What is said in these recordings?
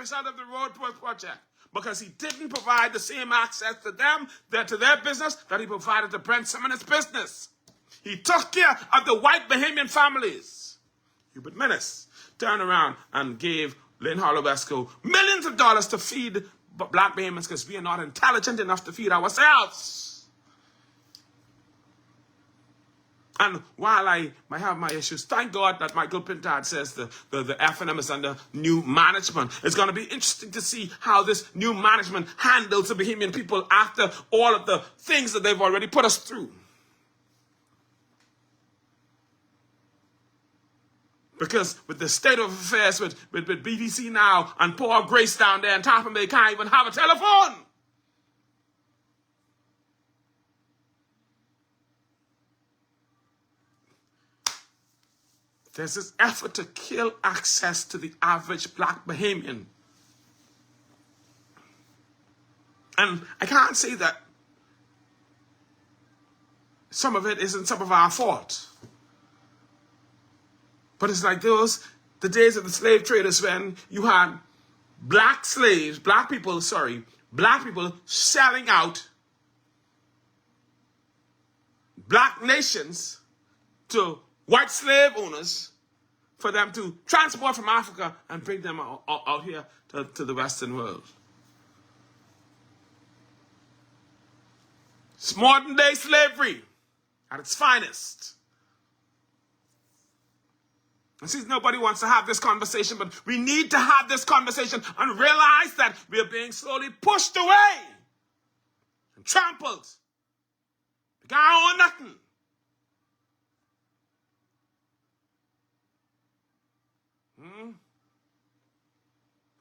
result of the road project, because he didn't provide the same access to them, to their business, that he provided to Brent Simmons' business. He took care of the white Bahamian families. Hubert Menace turned around and gave Lynn Holowesco millions of dollars to feed Black Bahamians because we are not intelligent enough to feed ourselves. And while I might have my issues, thank God that Michael Pintard says the F&M is under new management. It's going to be interesting to see how this new management handles the Bahamian people after all of the things that they've already put us through. Because with the state of affairs with BBC now and poor Grace down there in Topham, they can't even have a telephone. There's this effort to kill access to the average Black Bahamian. And I can't say that some of it isn't some of our fault. But it's like the days of the slave traders when you had black people selling out black nations to white slave owners for them to transport from Africa and bring them out here to the Western world. It's modern day slavery at its finest. And since nobody wants to have this conversation, but we need to have this conversation and realize that we are being slowly pushed away and trampled. The guy own nothing.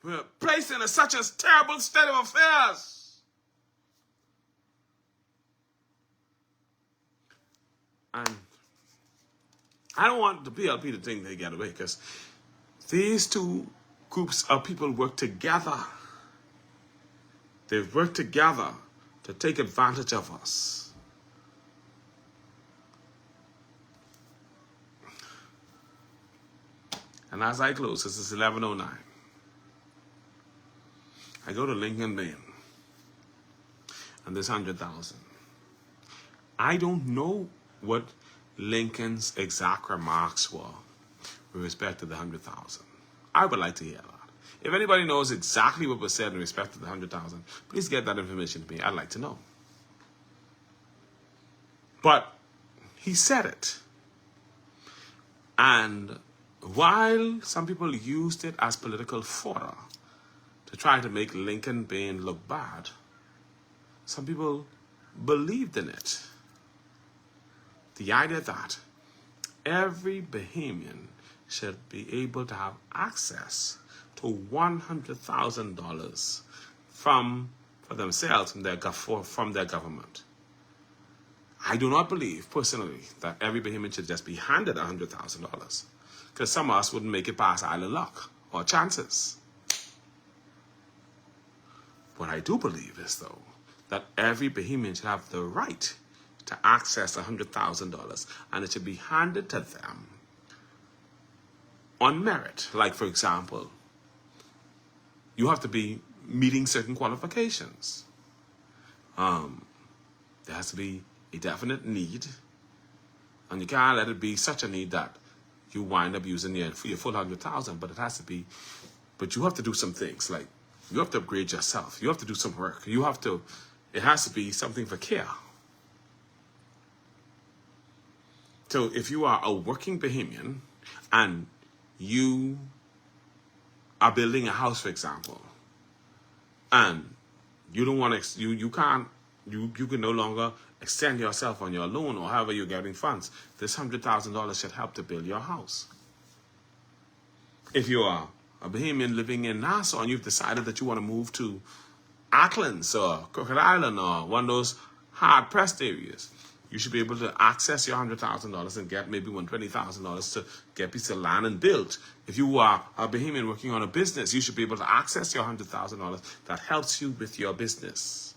We're placed in such a terrible state of affairs. And I don't want the PLP to think they get away, because these two groups of people work together. They've worked together to take advantage of us. And as I close, this is 11:09. I go to Lincoln Bain, and there's 100,000. I don't know what Lincoln's exact remarks were with respect to the 100,000. I would like to hear that. If anybody knows exactly what was said in respect to the 100,000, please get that information to me. I'd like to know. But he said it. And while some people used it as political fodder to try to make Lincoln Bain look bad, some people believed in it. The idea that every Bahamian should be able to have access to $100,000 for themselves from their government. I do not believe, personally, that every Bahamian should just be handed $100,000, because some of us wouldn't make it past island luck or chances. What I do believe is, though, that every Bahamian should have the right to access $100,000, and it should be handed to them on merit. Like, for example, you have to be meeting certain qualifications. There has to be a definite need, and you can't let it be such a need that you wind up using your full 100,000. But it has to be. But you have to do some things, like you have to upgrade yourself. You have to do some work. It has to be something for care. So if you are a working Bahamian and you are building a house, for example, and you don't want to, you can no longer extend yourself on your loan or however you're getting funds, this $100,000 should help to build your house. If you are a Bahamian living in Nassau and you've decided that you want to move to Acklands or Crooked Island or one of those hard-pressed areas, you should be able to access your $100,000 and get maybe $20,000 to get a piece of land and build. If you are a Bahamian working on a business, you should be able to access your $100,000 that helps you with your business.